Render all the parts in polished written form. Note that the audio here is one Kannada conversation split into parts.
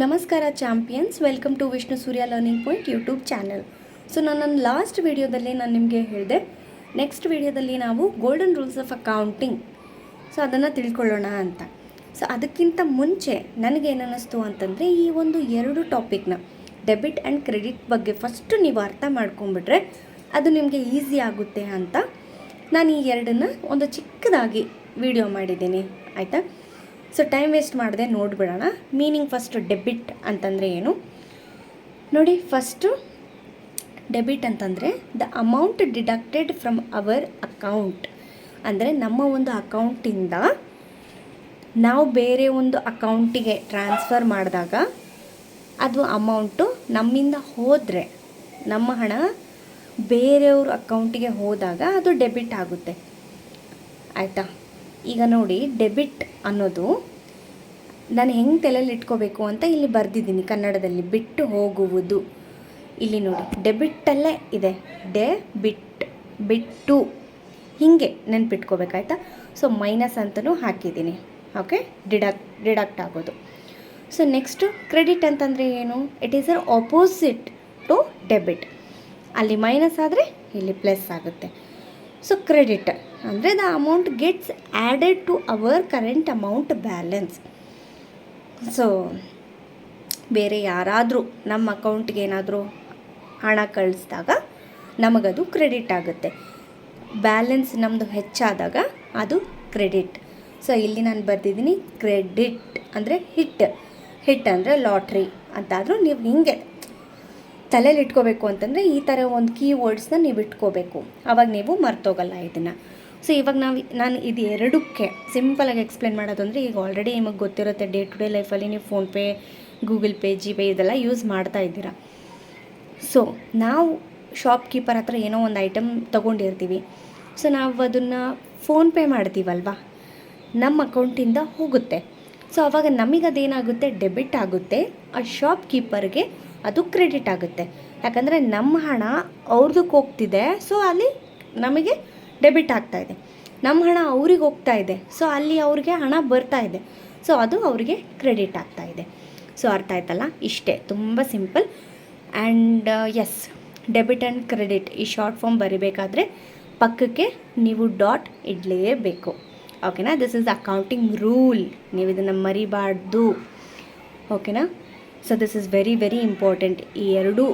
ನಮಸ್ಕಾರ champions, welcome to Vishnu Surya learning point YouTube channel. So ನನ್ನ ಲಾಸ್ಟ್ ವಿಡಿಯೋದಲ್ಲಿ ನಾನು ನಿಮಗೆ ಹೇಳಿದೆ, ನೆಕ್ಸ್ಟ್ ವಿಡಿಯೋದಲ್ಲಿ ನಾವು golden rules of accounting so ಅದನ್ನು ತಿಳ್ಕೊಳ್ಳೋಣ ಅಂತ. ಸೊ ಅದಕ್ಕಿಂತ ಮುಂಚೆ ನನಗೇನಿಸ್ತು ಅಂತಂದರೆ, ಈ ಒಂದು ಎರಡು ಟಾಪಿಕ್ನ ಡೆಬಿಟ್ ಆ್ಯಂಡ್ ಕ್ರೆಡಿಟ್ ಬಗ್ಗೆ ಫಸ್ಟು ನೀವು ಅರ್ಥ ಮಾಡ್ಕೊಂಬಿಟ್ರೆ ಅದು ನಿಮಗೆ ಈಸಿ ಆಗುತ್ತೆ ಅಂತ ನಾನು ಈ ಎರಡನ್ನು ಒಂದು ಚಿಕ್ಕದಾಗಿ ವಿಡಿಯೋ ಮಾಡಿದ್ದೀನಿ, ಆಯಿತಾ. ಸೊ ಟೈಮ್ ವೇಸ್ಟ್ ಮಾಡದೆ ನೋಡಿಬಿಡೋಣ. ಮೀನಿಂಗ್ ಫಸ್ಟು ಡೆಬಿಟ್ ಅಂತಂದರೆ ಏನು ನೋಡಿ. ಫಸ್ಟು ಡೆಬಿಟ್ ಅಂತಂದರೆ the amount deducted from our account. ಅಂದರೆ ನಮ್ಮ ಒಂದು ಅಕೌಂಟಿಂದ ನಾವು ಬೇರೆ ಒಂದು ಅಕೌಂಟಿಗೆ ಟ್ರಾನ್ಸ್ಫರ್ ಮಾಡಿದಾಗ ಅದು ಅಮೌಂಟು ನಮ್ಮಿಂದ ಹೋದರೆ, ನಮ್ಮ ಹಣ ಬೇರೆಯವ್ರ ಅಕೌಂಟಿಗೆ ಹೋದಾಗ ಅದು ಡೆಬಿಟ್ ಆಗುತ್ತೆ, ಆಯಿತಾ. ಈಗ ನೋಡಿ, ಡೆಬಿಟ್ ಅನ್ನೋದು ನಾನು ಹೆಂಗೆ ತಲೆಯಲ್ಲಿ ಇಟ್ಕೋಬೇಕು ಅಂತ ಇಲ್ಲಿ ಬರೆದಿದ್ದೀನಿ ಕನ್ನಡದಲ್ಲಿ. ಬಿಟ್ಟು ಹೋಗುವುದು, ಇಲ್ಲಿ ನೋಡಿ ಡೆಬಿಟ್ಟಲ್ಲೇ ಇದೆ, ಬಿಟ್ಟು ಹೀಗೆ ನೆನ್ಪಿಟ್ಕೋಬೇಕಾಯ್ತಾ. ಸೊ ಮೈನಸ್ ಅಂತಲೂ ಹಾಕಿದ್ದೀನಿ, ಓಕೆ. ಡಿಡಕ್ಟ್ ಆಗೋದು. ಸೊ ನೆಕ್ಸ್ಟು ಕ್ರೆಡಿಟ್ ಅಂತಂದರೆ ಏನು? It is a opposite to debit. ಅಲ್ಲಿ ಮೈನಸ್ ಆದರೆ ಇಲ್ಲಿ ಪ್ಲಸ್ ಆಗುತ್ತೆ. ಸೊ ಕ್ರೆಡಿಟ್ ಅಂದರೆ the amount gets added to our current amount balance. So ಬೇರೆ ಯಾರಾದರೂ ನಮ್ಮ ಅಕೌಂಟ್ಗೆ ಏನಾದರೂ ಹಣ ಕಳಿಸಿದಾಗ ನಮಗದು ಕ್ರೆಡಿಟ್ ಆಗುತ್ತೆ. ಬ್ಯಾಲೆನ್ಸ್ ನಮ್ಮದು ಹೆಚ್ಚಾದಾಗ ಅದು ಕ್ರೆಡಿಟ್. ಸೊ ಇಲ್ಲಿ ನಾನು ಬರೆದಿದ್ದೀನಿ ಕ್ರೆಡಿಟ್ ಅಂದರೆ ಹಿಟ್ ಅಂದರೆ ಲಾಟ್ರಿ ಅಂತಾದರೂ ನೀವು ಹಿಂಗೆ ತಲೆಯಲ್ಲಿ ಇಟ್ಕೋಬೇಕು ಅಂತಂದರೆ ಈ ಥರ ಒಂದು ಕೀವರ್ಡ್ಸ್ನ ನೀವು ಇಟ್ಕೋಬೇಕು, ಆವಾಗ ನೀವು ಮರ್ತೋಗಲ್ಲ ಇದನ್ನು. ಸೊ ಇವಾಗ ನಾನು ಇದು ಎರಡಕ್ಕೆ ಸಿಂಪಲಾಗಿ ಎಕ್ಸ್ಪ್ಲೇನ್ ಮಾಡೋದು ಅಂದರೆ, ಈಗ ಆಲ್ರೆಡಿ ನಿಮಗೆ ಗೊತ್ತಿರುತ್ತೆ, ಡೇ ಟು ಡೇ ಲೈಫಲ್ಲಿ ನೀವು ಫೋನ್ಪೇ, ಗೂಗಲ್ ಪೇ, ಜಿಪೇ ಇದೆಲ್ಲ ಯೂಸ್ ಮಾಡ್ತಾ ಇದ್ದೀರಾ. ಸೊ ನಾವು ಶಾಪ್ಕೀಪರ್ ಹತ್ರ ಏನೋ ಒಂದು ಐಟಮ್ ತೊಗೊಂಡಿರ್ತೀವಿ. ಸೊ ನಾವು ಅದನ್ನು ಫೋನ್ಪೇ ಮಾಡ್ತೀವಲ್ವ, ನಮ್ಮ ಅಕೌಂಟಿಂದ ಹೋಗುತ್ತೆ. ಸೊ ಆವಾಗ ನಮಗದೇನಾಗುತ್ತೆ, ಡೆಬಿಟ್ ಆಗುತ್ತೆ. ಆ ಶಾಪ್ಕೀಪರ್ಗೆ ಅದು ಕ್ರೆಡಿಟ್ ಆಗುತ್ತೆ, ಯಾಕಂದರೆ ನಮ್ಮ ಹಣ ಅವ್ರದಕ್ಕೆ ಹೋಗ್ತಿದೆ. ಸೊ ಅಲ್ಲಿ ನಮಗೆ ಡೆಬಿಟ್ ಆಗ್ತಾಯಿದೆ. ನಮ್ಮ ಹಣ ಅವ್ರಿಗೆ ಹೋಗ್ತಾ ಇದೆ, ಸೊ ಅಲ್ಲಿ ಅವ್ರಿಗೆ ಹಣ ಬರ್ತಾ ಇದೆ. ಸೊ ಅದು ಅವರಿಗೆ ಕ್ರೆಡಿಟ್ ಆಗ್ತಾಯಿದೆ. ಸೊ ಅರ್ಥ ಆಯ್ತಲ್ಲ, ಇಷ್ಟೇ, ತುಂಬ simple. And S, debit and credit ಈ ಶಾರ್ಟ್ ಫಾರ್ಮ್ ಬರಿಬೇಕಾದ್ರೆ ಪಕ್ಕಕ್ಕೆ ನೀವು ಡಾಟ್ ಇಡಲೇಬೇಕು, ಓಕೆನಾ. ದಿಸ್ ಇಸ್ ಅಕೌಂಟಿಂಗ್ ರೂಲ್, ನೀವು ಇದನ್ನು ಮರಿಬಾರ್ದು, ಓಕೆನಾ. So this is very very important, ಈ ಎರಡು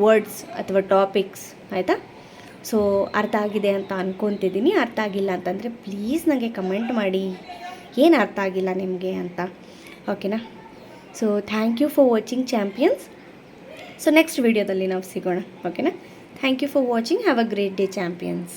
ವರ್ಡ್ಸ್ ಅಥವಾ ಟಾಪಿಕ್ಸ್, ಆಯಿತಾ. ಸೊ ಅರ್ಥ ಆಗಿದೆ ಅಂತ ಅಂದ್ಕೊತಿದ್ದೀನಿ. ಅರ್ಥ ಆಗಿಲ್ಲ ಅಂತಂದರೆ ಪ್ಲೀಸ್ ನನಗೆ ಕಮೆಂಟ್ ಮಾಡಿ, ಏನು ಅರ್ಥ ಆಗಿಲ್ಲ ನಿಮಗೆ ಅಂತ, ಓಕೆನಾ. So thank you for watching champions. So next ವಿಡಿಯೋದಲ್ಲಿ ನಾವು ಸಿಗೋಣ, ಓಕೆನಾ. Thank you for watching. Have a great day champions.